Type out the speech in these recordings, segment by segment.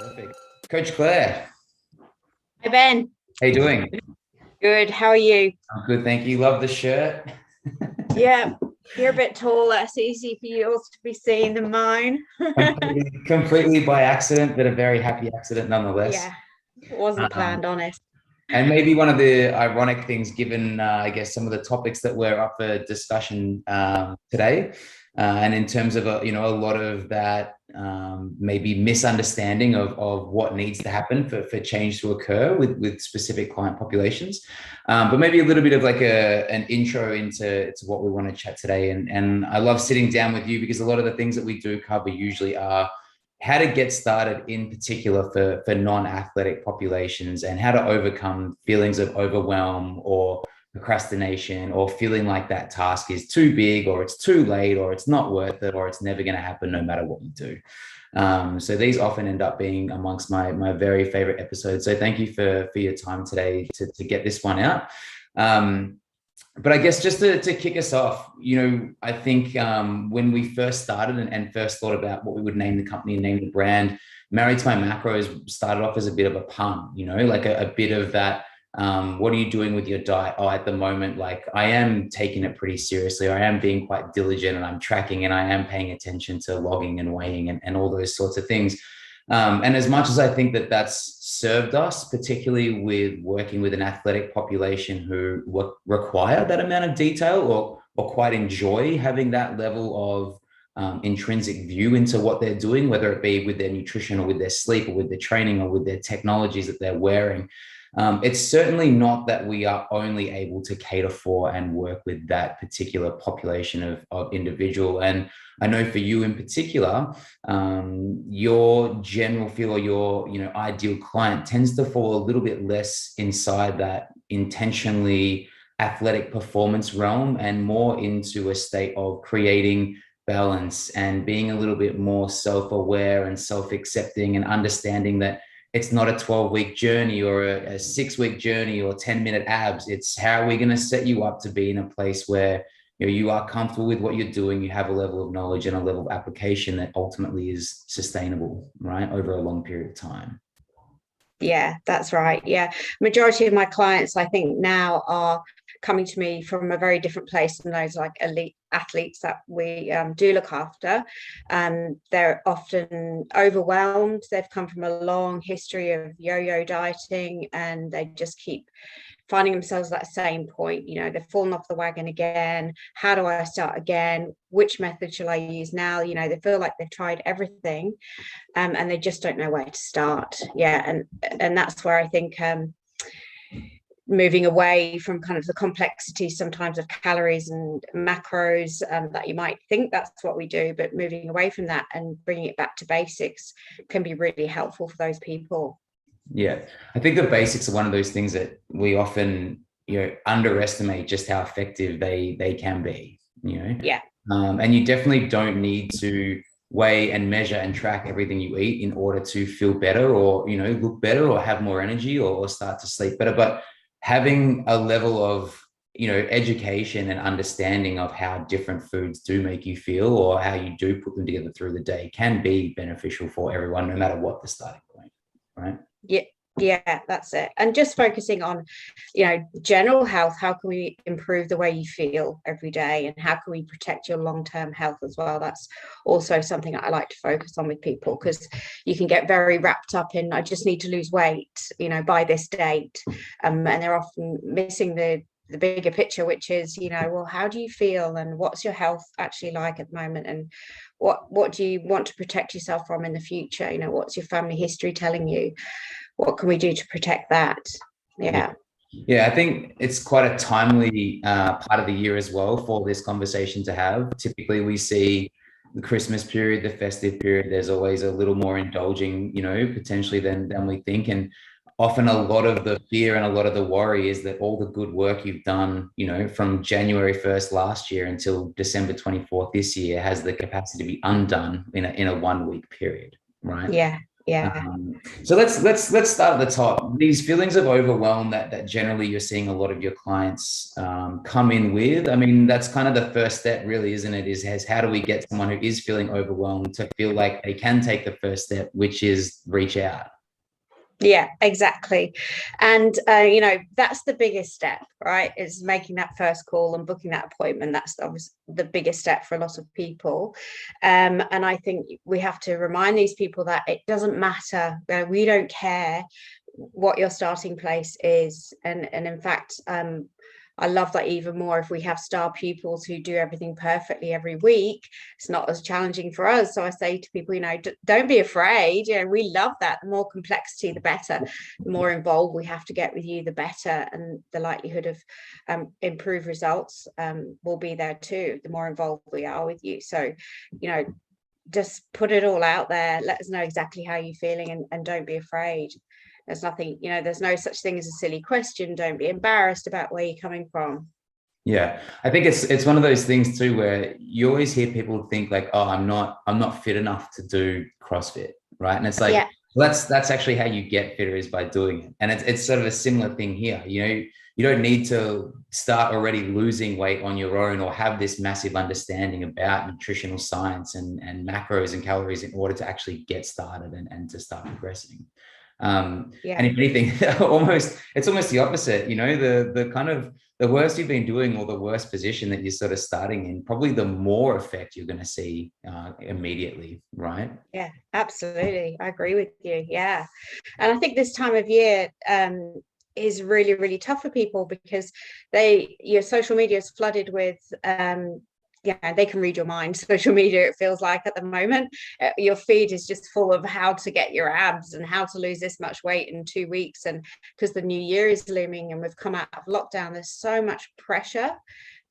Perfect. Coach Clare, Hi Ben. how you doing? Good. How are you? I'm good, thank you. Love the shirt. Yeah, you're a bit taller. It's easy for yours to be seen than mine. Completely by accident, but a very happy accident nonetheless. Yeah, it wasn't Um, planned, honest. and maybe one of the ironic things, given I guess some of the topics that were up for discussion today, and in terms of a lot of that maybe misunderstanding of what needs to happen for change to occur with specific client populations, but maybe a little bit of like an intro into what we want to chat today. And I love sitting down with you because a lot of the things that we do cover usually are how to get started in particular for non-athletic populations and how to overcome feelings of overwhelm or procrastination or feeling like that task is too big or it's too late or it's not worth it or it's never going to happen no matter what you do. So these often end up being amongst my very favorite episodes. So thank you for your time today to get this one out. But I guess just to kick us off, I think when we first started and first thought about what we would name the company and name the brand, Married to My Macros started off as a bit of a pun, like a bit of that. What are you doing with your diet? Oh, at the moment, like I am taking it pretty seriously. I am being quite diligent and I'm tracking and I am paying attention to logging and weighing and all those sorts of things. And as much as I think that that's served us, particularly with working with an athletic population who require that amount of detail or quite enjoy having that level of intrinsic view into what they're doing, whether it be with their nutrition or with their sleep or with their training or with their technologies that they're wearing. It's certainly not that we are only able to cater for and work with that particular population of individual. And I know for you in particular, your general feel or your ideal client tends to fall a little bit less inside that intentionally athletic performance realm and more into a state of creating balance and being a little bit more self-aware and self-accepting and understanding that it's not a 12-week journey or a 6-week journey or 10-minute abs. It's how are we going to set you up to be in a place where you are comfortable with what you're doing, you have a level of knowledge and a level of application that ultimately is sustainable, right, over a long period of time. Yeah, that's right. Yeah. Majority of my clients, I think now are coming to me from a very different place than those like elite athletes that we do look after. They're often overwhelmed. They've come from a long history of yo-yo dieting and they just keep finding themselves at that same point. They've fallen off the wagon again. How do I start again? Which method shall I use now? They feel like they've tried everything, and they just don't know where to start. Yeah, and that's where I think moving away from kind of the complexity sometimes of calories and macros, that you might think that's what we do, but moving away from that and bringing it back to basics can be really helpful for those people. Yeah, I think the basics are one of those things that we often, underestimate just how effective they can be. Yeah. And you definitely don't need to weigh and measure and track everything you eat in order to feel better or look better or have more energy or start to sleep better. But having a level of education and understanding of how different foods do make you feel or how you do put them together through the day can be beneficial for everyone, no matter what the starting point, right? Yeah, that's it. And just focusing on general health. How can we improve the way you feel every day, and how can we protect your long-term health as well? That's also something I like to focus on with people, because you can get very wrapped up in I just need to lose weight by this date, and they're often missing the bigger picture, which is well, how do you feel and what's your health actually like at the moment, and what do you want to protect yourself from in the future? What's your family history telling you? What can we do to protect that? Yeah, I think it's quite a timely part of the year as well for this conversation to have. Typically we see the Christmas period, the festive period, there's always a little more indulging potentially than we think. And often a lot of the fear and a lot of the worry is that all the good work you've done from January 1st last year until December 24th this year has the capacity to be undone in a 1 week period, right? Yeah. Yeah. So let's start at the top. These feelings of overwhelm that generally you're seeing a lot of your clients come in with. I mean, that's kind of the first step, really, isn't it? Is how do we get someone who is feeling overwhelmed to feel like they can take the first step, which is reach out. Yeah, exactly. And, that's the biggest step, right? Is making that first call and booking that appointment. That's obviously the biggest step for a lot of people. And I think we have to remind these people that it doesn't matter. We don't care what your starting place is. And in fact, I love that even more if we have star pupils who do everything perfectly every week. It's not as challenging for us. So I say to people, don't be afraid. We love that. The more complexity, the better. The more involved we have to get with you, the better. And the likelihood of improved results will be there too, the more involved we are with you. So, just put it all out there. Let us know exactly how you're feeling, and don't be afraid. There's nothing, there's no such thing as a silly question. Don't be embarrassed about where you're coming from. Yeah, I think it's one of those things too where you always hear people think like, oh, I'm not fit enough to do CrossFit, right? And it's like, Yeah. that's actually how you get fitter, is by doing it. And it's sort of a similar thing here. You don't need to start already losing weight on your own or have this massive understanding about nutritional science and macros and calories in order to actually get started and to start progressing. And if anything, it's almost the opposite. The kind of the worse you've been doing, or the worse position that you're sort of starting in, probably the more effect you're going to see immediately, right? Yeah, absolutely. I agree with you. Yeah. And I think this time of year is really, really tough for people because your social media is flooded with they can read your mind. Social media, it feels like at the moment, your feed is just full of how to get your abs and how to lose this much weight in 2 weeks. And because the new year is looming and we've come out of lockdown, there's so much pressure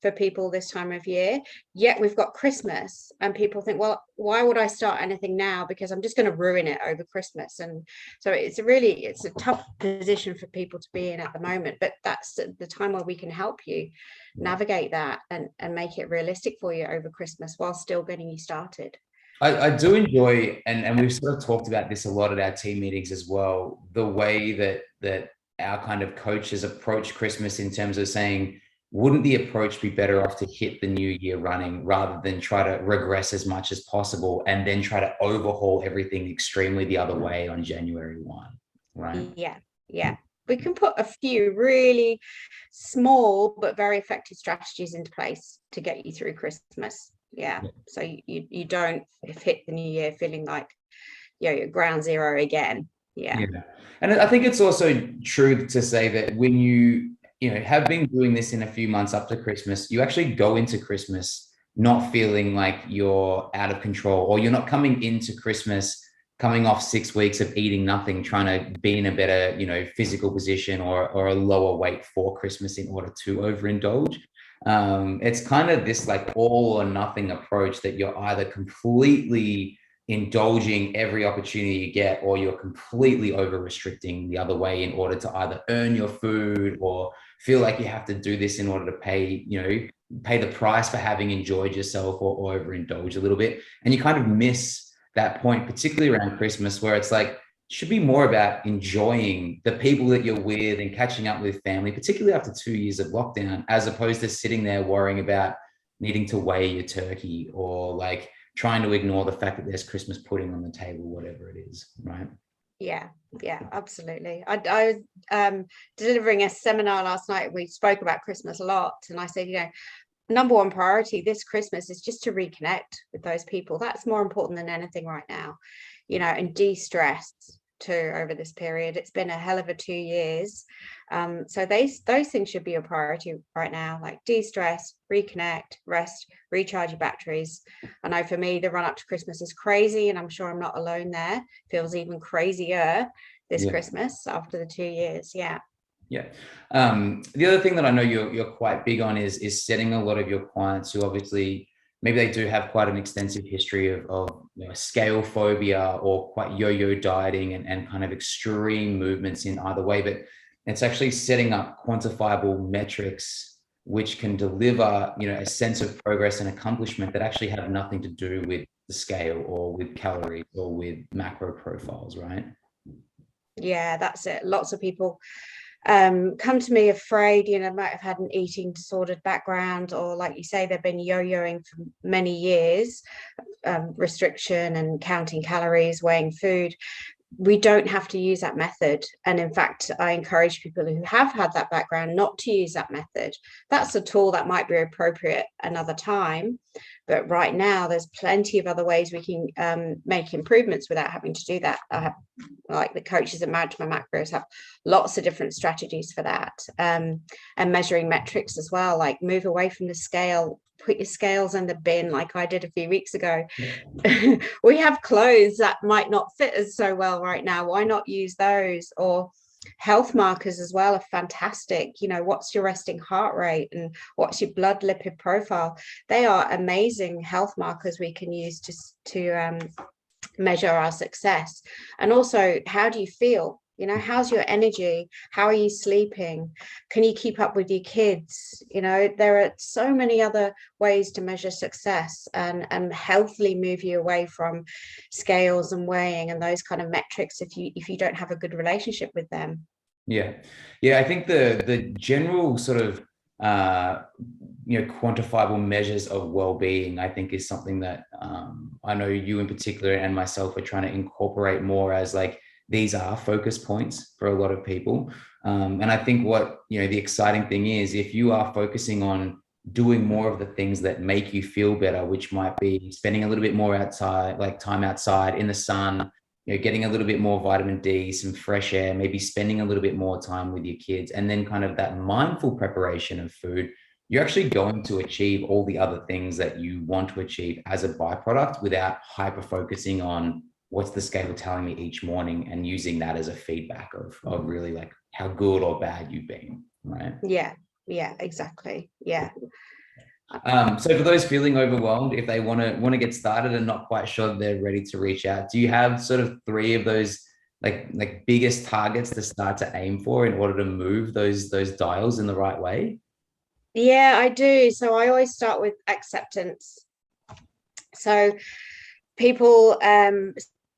for people this time of year. Yet we've got Christmas and people think, well, why would I start anything now? Because I'm just going to ruin it over Christmas. And so it's a tough position for people to be in at the moment, but that's the time where we can help you navigate that and make it realistic for you over Christmas while still getting you started. I do enjoy, and we've sort of talked about this a lot at our team meetings as well, the way that our kind of coaches approach Christmas, in terms of saying, wouldn't the approach be better off to hit the new year running rather than try to regress as much as possible and then try to overhaul everything extremely the other way on January 1, right? Yeah. We can put a few really small but very effective strategies into place to get you through Christmas. Yeah. So you don't hit the new year feeling like you're ground zero again. Yeah. And I think it's also true to say that when you have been doing this in a few months up to Christmas, you actually go into Christmas not feeling like you're out of control, or you're not coming into Christmas coming off 6 weeks of eating nothing, trying to be in a better, physical position or a lower weight for Christmas in order to overindulge. It's kind of this like all or nothing approach, that you're either completely indulging every opportunity you get, or you're completely over restricting the other way in order to either earn your food or feel like you have to do this in order to pay the price for having enjoyed yourself, or overindulge a little bit. And you kind of miss that point, particularly around Christmas, where it's like, it should be more about enjoying the people that you're with and catching up with family, particularly after 2 years of lockdown, as opposed to sitting there worrying about needing to weigh your turkey, or like trying to ignore the fact that there's Christmas pudding on the table, whatever it is, right? Yeah, absolutely. I was delivering a seminar last night. We spoke about Christmas a lot, and I said, number one priority this Christmas is just to reconnect with those people. That's more important than anything right now, and de-stress too over this period. It's been a hell of a 2 years. So those things should be a priority right now, like de-stress, reconnect, rest, recharge your batteries. I know for me, the run up to Christmas is crazy, and I'm sure I'm not alone there. Feels even crazier this Christmas after the 2 years. Yeah. The other thing that I know you're quite big on is setting a lot of your clients who obviously maybe they do have quite an extensive history of scale phobia, or quite yo-yo dieting and kind of extreme movements in either way, but it's actually setting up quantifiable metrics which can deliver a sense of progress and accomplishment that actually have nothing to do with the scale or with calories or with macro profiles, right? Yeah, that's it. Lots of people come to me afraid, might have had an eating disordered background, or like you say, they've been yo-yoing for many years, restriction and counting calories, weighing food. We don't have to use that method. And in fact, I encourage people who have had that background not to use that method. That's a tool that might be appropriate another time. But right now, there's plenty of other ways we can make improvements without having to do that. I have, like the coaches at Manage My Macros have lots of different strategies for that. And measuring metrics as well, like move away from the scale, put your scales in the bin like I did a few weeks ago. We have clothes that might not fit us so well right now. Why not use those? Or health markers as well are fantastic. What's your resting heart rate and what's your blood lipid profile? They are amazing health markers we can use to measure our success. And also, how do you feel? How's your energy? How are you sleeping? Can you keep up with your kids? There are so many other ways to measure success and healthily move you away from scales and weighing and those kind of metrics if you don't have a good relationship with them. Yeah. I think the general sort of quantifiable measures of well-being, I think, is something that I know you in particular and myself are trying to incorporate more as like these are focus points for a lot of people. And I think what, the exciting thing is, if you are focusing on doing more of the things that make you feel better, which might be spending a little bit more outside, like time outside in the sun, getting a little bit more vitamin D, some fresh air, maybe spending a little bit more time with your kids, and then kind of that mindful preparation of food, you're actually going to achieve all the other things that you want to achieve as a byproduct without hyper focusing on what's the scale telling me each morning and using that as a feedback of really like how good or bad you've been, right? Yeah, exactly. Yeah. So for those feeling overwhelmed, if they want to get started and not quite sure they're ready to reach out, do you have sort of 3 of those like biggest targets to start to aim for in order to move those dials in the right way? Yeah, I do. So I always start with acceptance. So people,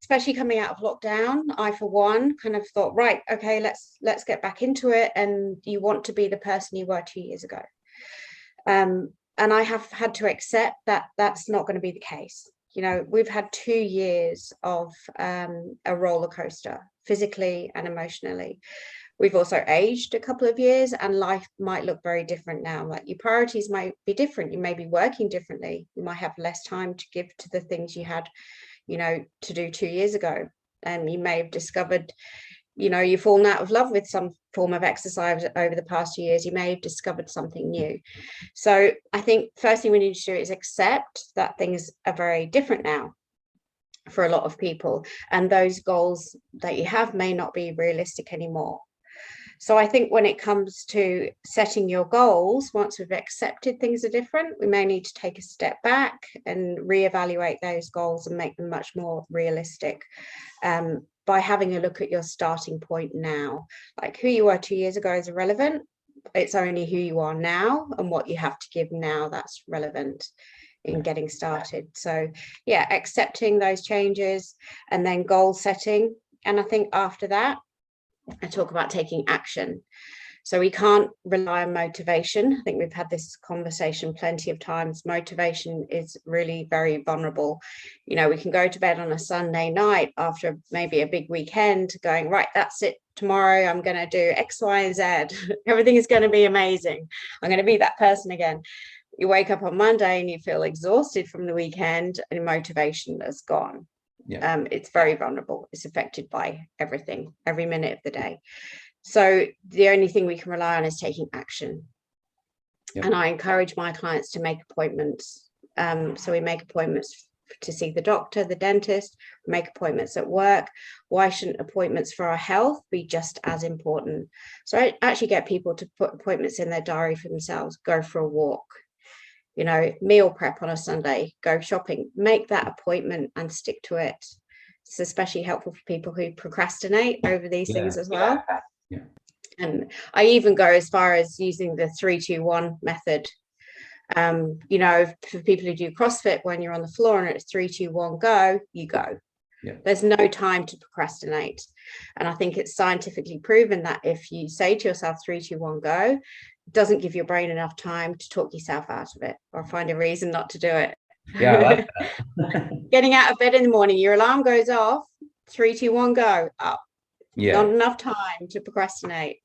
especially coming out of lockdown, I for one kind of thought, right, okay, let's get back into it. And you want to be the person you were 2 years ago. And I have had to accept that that's not going to be the case. We've had 2 years of a roller coaster, physically and emotionally. We've also aged a couple of years, and life might look very different now. Like your priorities might be different. You may be working differently. You might have less time to give to the things you had, to do 2 years ago. And you may have discovered, you've fallen out of love with some form of exercise over the past 2 years. You may have discovered something new. So I think first thing we need to do is accept that things are very different now for a lot of people. And those goals that you have may not be realistic anymore. So I think when it comes to setting your goals, once we've accepted things are different, we may need to take a step back and reevaluate those goals and make them much more realistic by having a look at your starting point now. Like who you were 2 years ago is irrelevant. It's only who you are now and what you have to give now that's relevant in getting started. So yeah, accepting those changes and then goal setting. And I think after that, I talk about taking action. So we can't rely on motivation. I think we've had this conversation plenty of times. Motivation is really very vulnerable. We can go to bed on a Sunday night after maybe a big weekend going, right, that's it. Tomorrow I'm going to do X, Y, and Z. Everything is going to be amazing. I'm going to be that person again. You wake up on Monday and you feel exhausted from the weekend and motivation is gone. Yeah. It's very vulnerable. It's affected by everything, every minute of the day. So the only thing we can rely on is taking action. Yep. And I encourage my clients to make appointments. So we make appointments to see the doctor, the dentist, make appointments at work. Why shouldn't appointments for our health be just as important? So I actually get people to put appointments in their diary for themselves, go for a walk, meal prep on a Sunday, go shopping, make that appointment and stick to it. It's especially helpful for people who procrastinate over these things as well. Yeah. And I even go as far as using the 3-2-1 method. You know, for people who do CrossFit, when you're on the floor and it's 3, 2, 1, go, you go. Yeah. There's no time to procrastinate. And I think it's scientifically proven that if you say to yourself 3, 2, 1, go, it doesn't give your brain enough time to talk yourself out of it or find a reason not to do it. Yeah, I like that. Getting out of bed in the morning, your alarm goes off, 3, 2, 1, go, up. Yeah. Not enough time to procrastinate.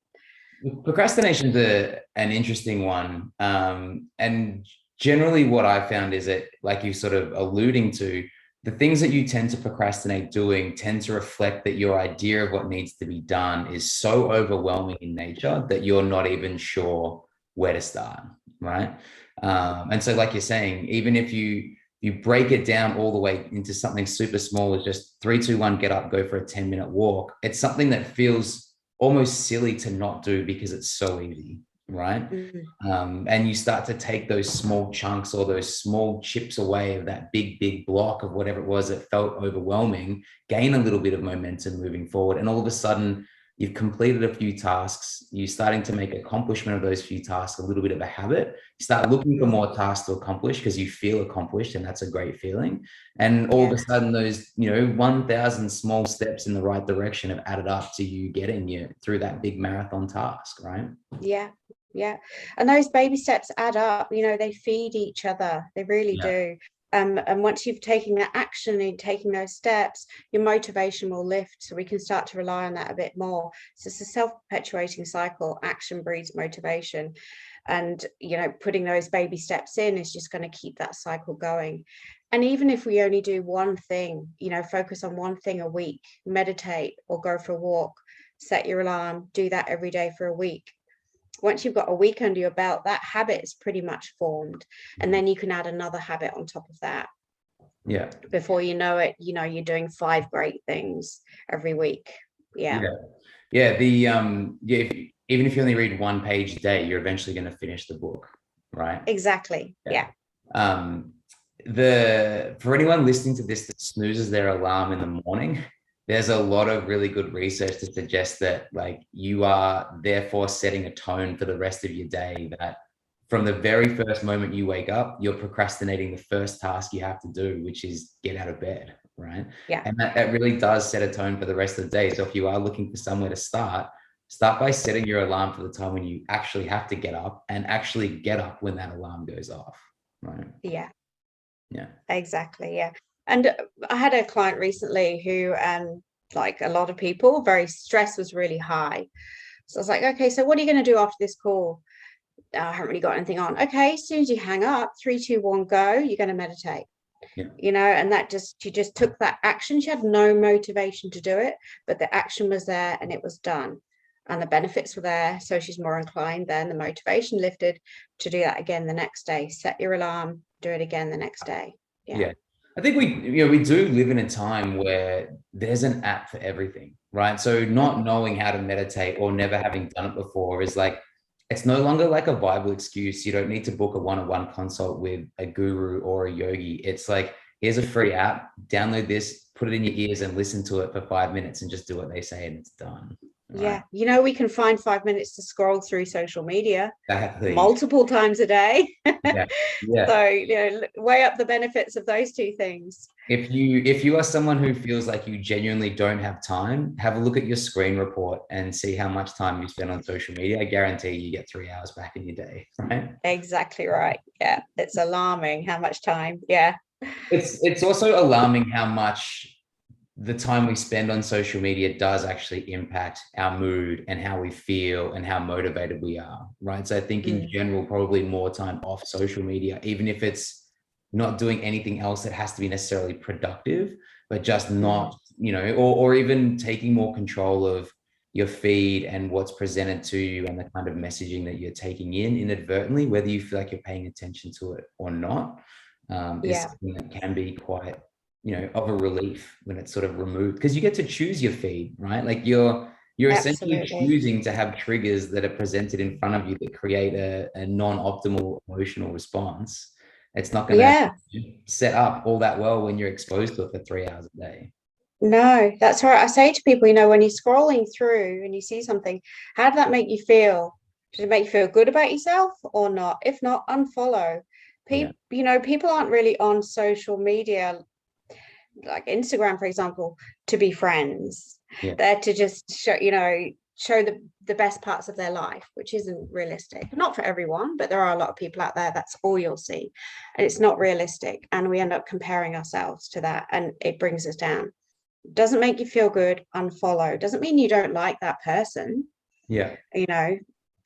Procrastination's an interesting one. And generally what I found is that, like you sort of alluding to, the things that you tend to procrastinate doing tend to reflect that your idea of what needs to be done is so overwhelming in nature that you're not even sure where to start, right? And so like you're saying, even if you break it down all the way into something super small as just 3, 2, 1, get up, go for a 10-minute walk, it's something that feels almost silly to not do because it's so easy, right? And you start to take those small chunks or those small chips away of that big block of whatever it was that felt overwhelming, gain a little bit of momentum moving forward. And all of a sudden you've completed a few tasks, you're starting to make accomplishment of those few tasks a little bit of a habit. You start looking for more tasks to accomplish because you feel accomplished, and that's a great feeling. And all of a sudden those, 1,000 small steps in the right direction have added up to you getting you through that big marathon task, right? Yeah. And those baby steps add up, they feed each other. They really do. And once you've taken that action and taking those steps, your motivation will lift. So we can start to rely on that a bit more. So it's a self-perpetuating cycle. Action breeds motivation. And, putting those baby steps in is just going to keep that cycle going. And even if we only do one thing, focus on one thing a week, meditate or go for a walk, set your alarm, do that every day for a week. Once you've got a week under your belt, that habit is pretty much formed. And then you can add another habit on top of that. Yeah. Before you know it, you're doing 5 great things every week. Yeah. Even if you only read 1 page a day, you're eventually going to finish the book, right? Exactly. Yeah. For anyone listening to this that snoozes their alarm in the morning, there's a lot of really good research to suggest that, like, you are therefore setting a tone for the rest of your day, that from the very first moment you wake up, you're procrastinating the first task you have to do, which is get out of bed, right? Yeah. And that really does set a tone for the rest of the day. So if you are looking for somewhere to start by setting your alarm for the time when you actually have to get up, and actually get up when that alarm goes off, right? Yeah. Exactly. Yeah. And I had a client recently who, like a lot of people, stress was really high. So I was like, okay, so what are you going to do after this call? I haven't really got anything on. Okay, as soon as you hang up, 3, 2, 1, go, you're going to meditate. And she just took that action. She had no motivation to do it, but the action was there and it was done. And the benefits were there. So she's more inclined then, the motivation lifted to do that again the next day. Set your alarm, do it again the next day. Yeah. I think we do live in a time where there's an app for everything, right? So not knowing how to meditate or never having done it before is like, it's no longer like a viable excuse. You don't need to book a one-on-one consult with a guru or a yogi. It's like, here's a free app, download this, put it in your ears and listen to it for 5 minutes and just do what they say and it's done. Right? Yeah. We can find 5 minutes to scroll through social media multiple times a day. Yeah. So, weigh up the benefits of those two things. If you are someone who feels like you genuinely don't have time, have a look at your screen report and see how much time you spend on social media. I guarantee you get 3 hours back in your day, right? Exactly right. Yeah. It's alarming how much time. Yeah. It's also alarming how much the time we spend on social media does actually impact our mood and how we feel and how motivated we are, right? So I think in general, probably more time off social media, even if it's not doing anything else that has to be necessarily productive, but just not, or even taking more control of your feed and what's presented to you and the kind of messaging that you're taking in inadvertently, whether you feel like you're paying attention to it or not, is something that can be quite, of a relief when it's sort of removed, because you get to choose your feed, right? Like you're essentially choosing to have triggers that are presented in front of you that create a non-optimal emotional response. It's not going to set up all that well when you're exposed to it for 3 hours a day. No, that's right. I say to people, when you're scrolling through and you see something, how did that make you feel? Did it make you feel good about yourself or not? If not, unfollow. People aren't really on social media, like Instagram, for example, to be friends. They're to just show the best parts of their life, which isn't realistic. Not for everyone, but there are a lot of people out there that's all you'll see, and it's not realistic, and we end up comparing ourselves to that, and it brings us down. Doesn't make you feel good, unfollow. Doesn't mean you don't like that person. They're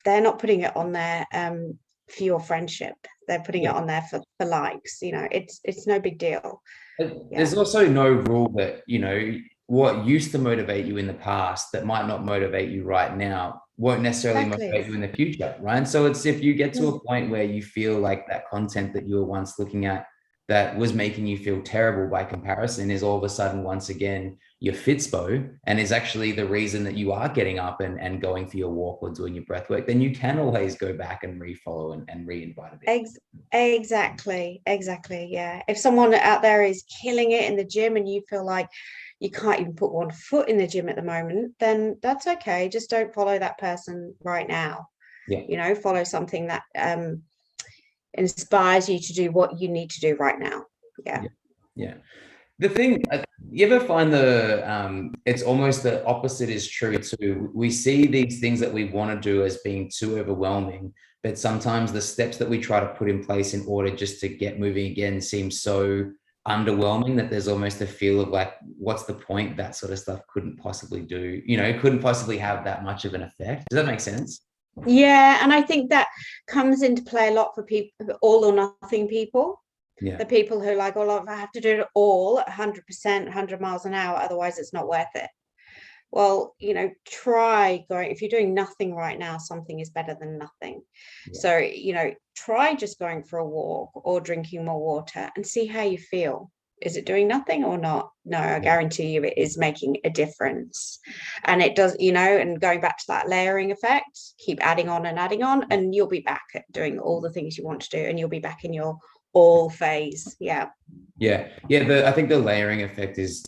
not putting it on there for your friendship. They're putting it on there for likes. It's no big deal. There's also no rule that what used to motivate you in the past that might not motivate you right now won't necessarily motivate you in the future, right? So it's, if you get to a point where you feel like that content that you were once looking at that was making you feel terrible by comparison is all of a sudden, once again, your fitspo, and is actually the reason that you are getting up and going for your walk or doing your breath work, then you can always go back and refollow and re-invite it. Exactly. Yeah. If someone out there is killing it in the gym and you feel like you can't even put one foot in the gym at the moment, then that's okay. Just don't follow that person right now. Follow something that inspires you to do what you need to do right now. The thing, you ever find it's almost the opposite is true too. We see these things that we want to do as being too overwhelming, but sometimes the steps that we try to put in place in order just to get moving again seem so underwhelming that there's almost a feel of like, what's the point? That sort of stuff couldn't possibly couldn't possibly have that much of an effect. Does that make sense? Yeah, and I think that comes into play a lot for people, all or nothing people. The people who are like, oh, I have to do it all at 100%, 100 miles an hour, otherwise it's not worth it. Well, try going, if you're doing nothing right now, something is better than nothing. So, try just going for a walk or drinking more water and see how you feel. Is it doing nothing or not? No, I guarantee you it is making a difference. And it does, and going back to that layering effect, keep adding on, and you'll be back at doing all the things you want to do, and you'll be back in your all phase. I think the layering effect is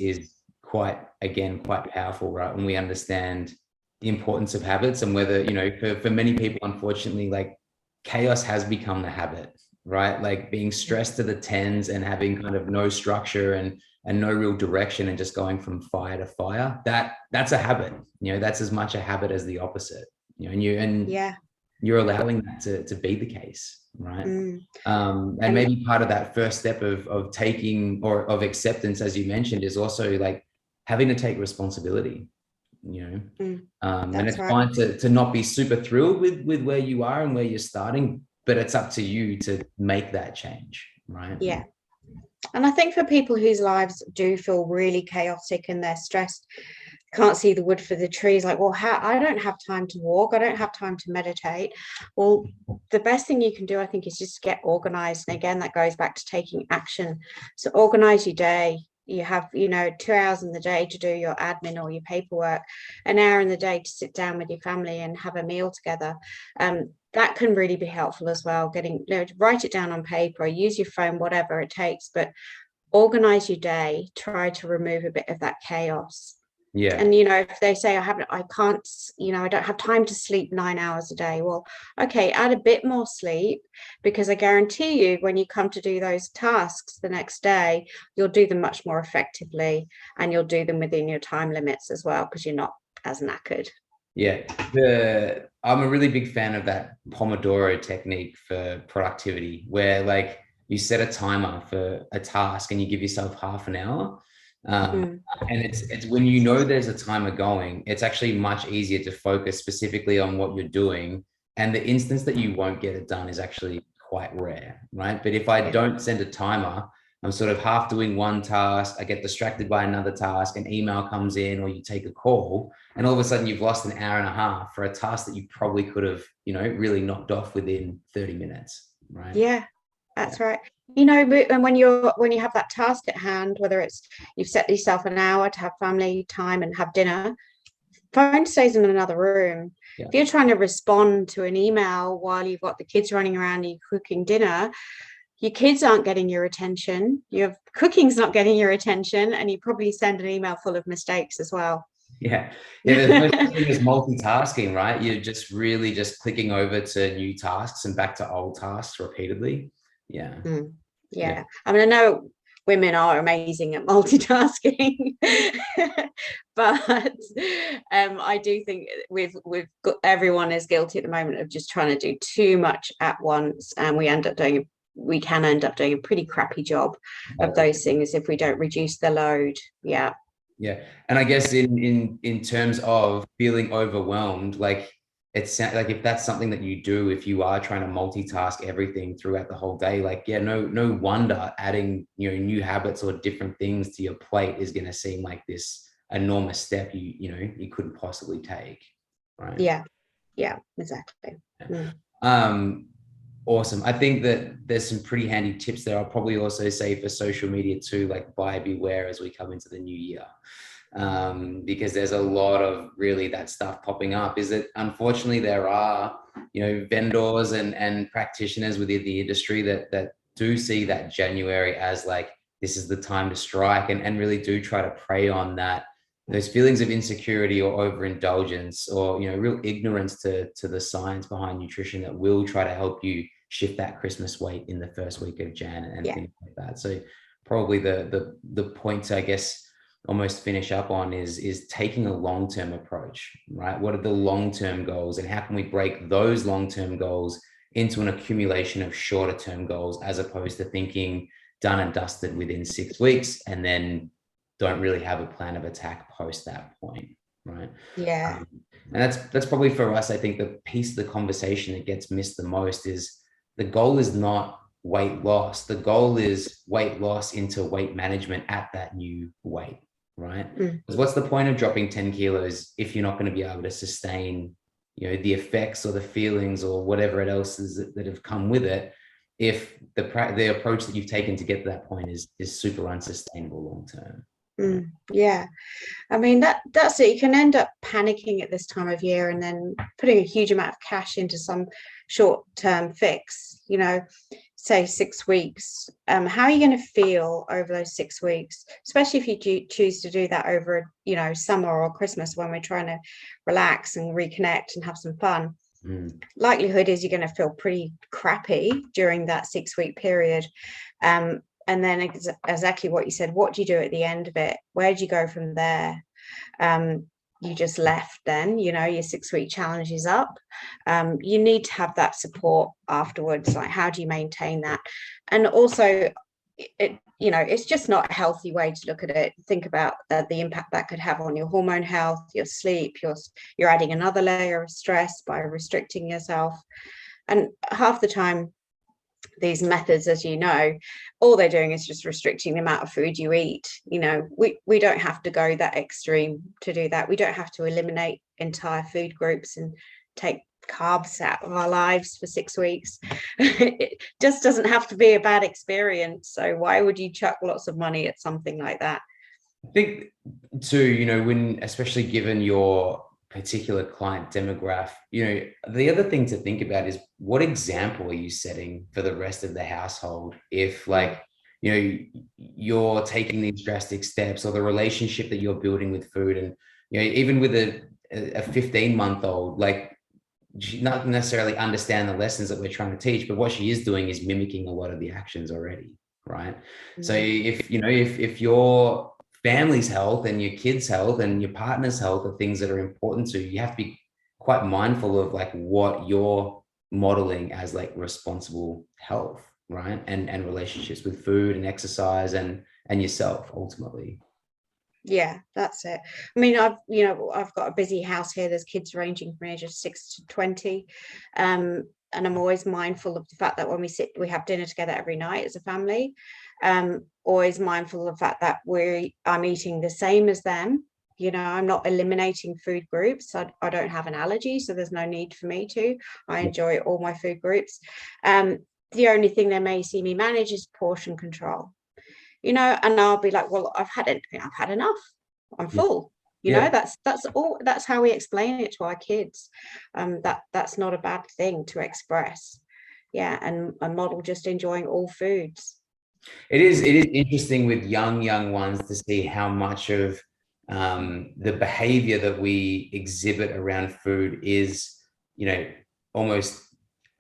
quite powerful, right? When we understand the importance of habits, and whether for many people, unfortunately, like chaos has become the habit, right? Like being stressed to the tens and having kind of no structure and no real direction and just going from fire to fire, that's a habit. That's as much a habit as the opposite. You're allowing that to be the case, right? And maybe part of that first step of taking, or of acceptance, as you mentioned, is also like having to take responsibility. And it's fine to not be super thrilled with where you are and where you're starting, but it's up to you to make that change, right? And I think for people whose lives do feel really chaotic and they're stressed, can't see the wood for the trees, like, well, I don't have time to walk, I don't have time to meditate. Well, the best thing you can do, I think, is just get organized. And again, that goes back to taking action. So organize your day. You have 2 hours in the day to do your admin or your paperwork, an hour in the day to sit down with your family and have a meal together. That can really be helpful as well. Write it down on paper, or use your phone, whatever it takes, but organize your day. Try to remove a bit of that chaos. And if they say I don't have time to sleep 9 hours a day, well, okay, add a bit more sleep, because I guarantee you when you come to do those tasks the next day, you'll do them much more effectively, and you'll do them within your time limits as well, because you're not as knackered. I'm a really big fan of that Pomodoro technique for productivity, where like you set a timer for a task and you give yourself half an hour. And it's when there's a timer going, it's actually much easier to focus specifically on what you're doing, and the instance that you won't get it done is actually quite rare, right? But if I don't send a timer, I'm sort of half doing one task, I get distracted by another task, an email comes in, or you take a call, and all of a sudden you've lost an hour and a half for a task that you probably could have really knocked off within 30 minutes, right? That's right. And when you have that task at hand, whether it's you've set yourself an hour to have family time and have dinner, phone stays in another room. If you're trying to respond to an email while you've got the kids running around and you're cooking dinner, your kids aren't getting your attention, your cooking's not getting your attention, and you probably send an email full of mistakes as well. There's no such thing as multitasking, right? You're just really just clicking over to new tasks and back to old tasks repeatedly. Yeah. Yeah. I mean, I know women are amazing at multitasking, but I do think we've got, everyone is guilty at the moment of just trying to do too much at once, and we can end up doing a pretty crappy job of those things if we don't reduce the load. Yeah. Yeah. And I guess in terms of feeling overwhelmed, like it's like if that's something that you do, if you are trying to multitask everything throughout the whole day, like, yeah, no wonder adding, new habits or different things to your plate is going to seem like this enormous step you couldn't possibly take. Right. Yeah, exactly. Awesome. I think that there's some pretty handy tips there. I'll probably also say for social media too, like buyer beware as we come into the new year. Because there's a lot of really that stuff popping up. Is that unfortunately there are, vendors and practitioners within the industry that do see that January as like, this is the time to strike, and really do try to prey on that, those feelings of insecurity or overindulgence or, real ignorance to the science behind nutrition that will try to help you shift that Christmas weight in the first week of Jan and things like that. So probably the point to, I guess, almost finish up on is taking a long-term approach, right? What are the long-term goals, and how can we break those long-term goals into an accumulation of shorter-term goals, as opposed to thinking done and dusted within 6 weeks and then don't really have a plan of attack post that point, right? Yeah. And that's probably for us, I think the piece of the conversation that gets missed the most is the goal is not weight loss. The goal is weight loss into weight management at that new weight, right? Because what's the point of dropping 10 kilos if you're not going to be able to sustain, the effects or the feelings or whatever it else is that have come with it, if the approach that you've taken to get to that point is super unsustainable long term. Yeah, I mean that's it. You can end up panicking at this time of year and then putting a huge amount of cash into some short-term fix, say 6 weeks. How are you going to feel over those 6 weeks, especially if you choose to do that over summer or Christmas, when we're trying to relax and reconnect and have some fun? Likelihood is you're going to feel pretty crappy during that 6-week period. And then exactly what you said, what do you do at the end of it? Where do you go from there? You just left then, your 6-week challenge is up. You need to have that support afterwards. Like, how do you maintain that? And also, it's just not a healthy way to look at it. Think about the impact that could have on your hormone health, your sleep. You're adding another layer of stress by restricting yourself. And half the time, these methods, as all they're doing is just restricting the amount of food you eat. We don't have to go that extreme to do that. We don't have to eliminate entire food groups and take carbs out of our lives for 6 weeks. It just doesn't have to be a bad experience. So why would you chuck lots of money at something like that? I think too, when, especially given your particular client demographic, the other thing to think about is, what example are you setting for the rest of the household? If you're taking these drastic steps, or the relationship that you're building with food, and even with a 15-month-old, like, she not necessarily understand the lessons that we're trying to teach, but what she is doing is mimicking a lot of the actions already, right? So if your family's health and your kids' health and your partner's health are things that are important to you, you have to be quite mindful of like what you're modeling as like responsible health, right? And relationships with food and exercise and yourself ultimately. Yeah, that's it. I mean, I've got a busy house here. There's kids ranging from age of 6 to 20. And I'm always mindful of the fact that when we have dinner together every night as a family. Always mindful of the fact that I'm eating the same as them. I'm not eliminating food groups. I don't have an allergy, so there's no need for me to. I enjoy all my food groups. The only thing they may see me manage is portion control. And I'll be like, well, I've had enough. I'm full. That's all. That's how we explain it to our kids. That's not a bad thing to express. Yeah, and a model just enjoying all foods. It is interesting with young ones to see how much of the behavior that we exhibit around food is, almost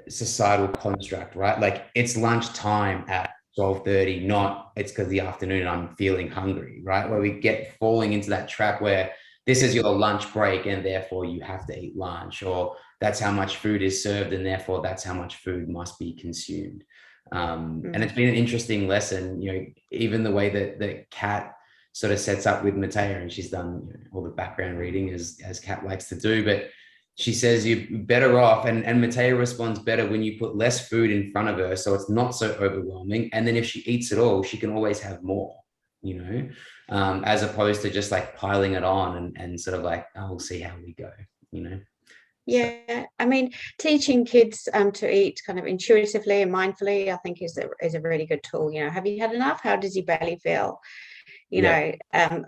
societal construct, right? Like it's lunchtime at 12:30, not it's because the afternoon and I'm feeling hungry, right? Where we get falling into that trap where this is your lunch break and therefore you have to eat lunch, or that's how much food is served and therefore that's how much food must be consumed. And it's been an interesting lesson, even the way that Kat sort of sets up with Matea, and she's done all the background reading as Kat likes to do, but she says you're better off, and Matea responds better when you put less food in front of her, so it's not so overwhelming. And then if she eats it all, she can always have more, as opposed to just like piling it on and sort of like, oh, we'll see how we go, Yeah, so. I mean, teaching kids to eat kind of intuitively and mindfully, I think is a really good tool. Have you had enough? How does your belly feel? Are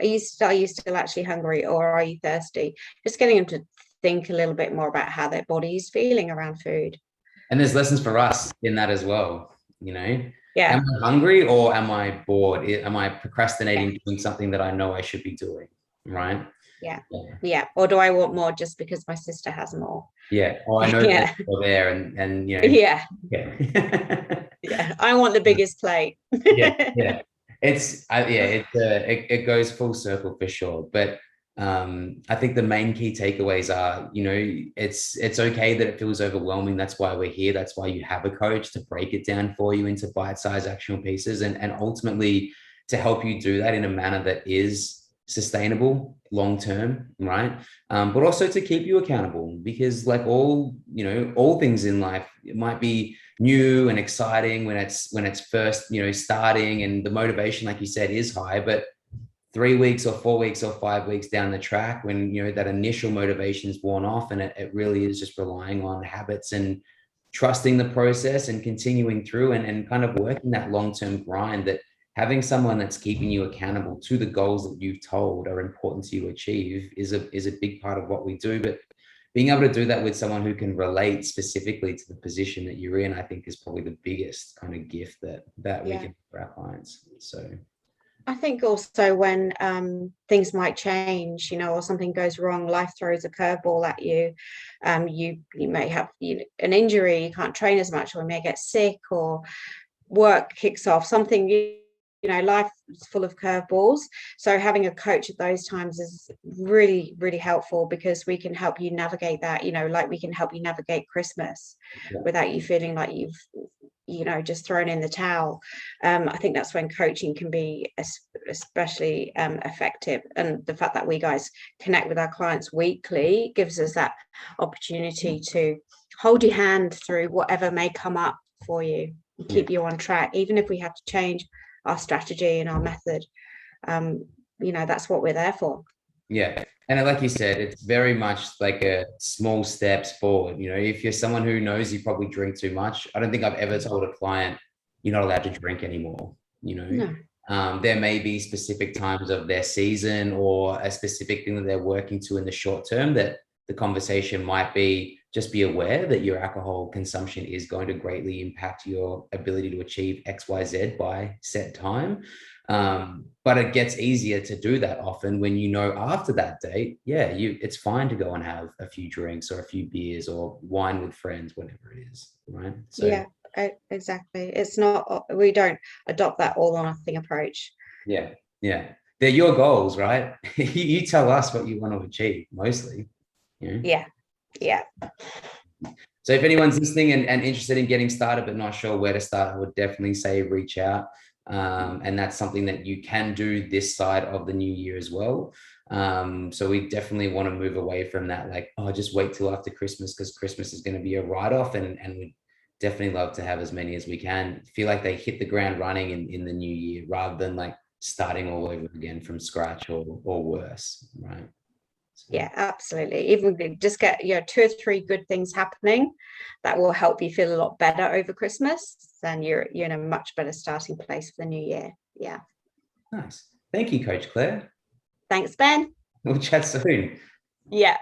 you still actually hungry, or are you thirsty? Just getting them to think a little bit more about how their body is feeling around food. And there's lessons for us in that as well, Yeah. Am I hungry or am I bored? Am I procrastinating doing something that I know I should be doing, right? Yeah. Or do I want more just because my sister has more? Yeah. Or I know they're there and Yeah. I want the biggest plate. Yeah. It goes full circle for sure. But I think the main key takeaways are, it's okay that it feels overwhelming. That's why we're here. That's why you have a coach to break it down for you into bite-sized actionable pieces, and ultimately to help you do that in a manner that is sustainable long-term, right? But also to keep you accountable, because like all things in life, it might be new and exciting when it's first, starting, and the motivation, like you said, is high, but 3 weeks or 4 weeks or 5 weeks down the track, when that initial motivation is worn off, and it really is just relying on habits and trusting the process and continuing through and kind of working that long-term grind, that having someone that's keeping you accountable to the goals that you've told are important to you achieve is a big part of what we do. But being able to do that with someone who can relate specifically to the position that you're in, I think is probably the biggest kind of gift that we give for our clients. So I think also when things might change, or something goes wrong, life throws a curveball at you. You may have an injury, you can't train as much, or you may get sick, or work kicks off, something, life is full of curveballs. So having a coach at those times is really, really helpful, because we can help you navigate that, like we can help you navigate Christmas without you feeling like you've just thrown in the towel. I think that's when coaching can be especially effective, and the fact that we guys connect with our clients weekly gives us that opportunity to hold your hand through whatever may come up for you and keep you on track, even if we have to change our strategy and our method. That's what we're there for. And like you said, it's very much like a small steps forward. If you're someone who knows you probably drink too much, I don't think I've ever told a client you're not allowed to drink anymore. No. There may be specific times of their season or a specific thing that they're working to in the short term that the conversation might be, just be aware that your alcohol consumption is going to greatly impact your ability to achieve XYZ by set time. But it gets easier to do that often when after that date, it's fine to go and have a few drinks or a few beers or wine with friends, whatever it is, right? So exactly. It's not, we don't adopt that all or nothing approach. They're your goals, right? You tell us what you want to achieve mostly. So if anyone's listening and interested in getting started but not sure where to start, I would definitely say reach out. And that's something that you can do this side of the new year as well. So we definitely want to move away from that, like, just wait till after Christmas, because Christmas is going to be a write-off, and we'd definitely love to have as many as we can. Feel like they hit the ground running in the new year, rather than like starting all over again from scratch or worse, right? Yeah, absolutely. Even just get 2 or 3 good things happening that will help you feel a lot better over Christmas, then you're in a much better starting place for the new year. Nice. Thank you, Coach Clare. Thanks, Ben. We'll chat soon. Yeah.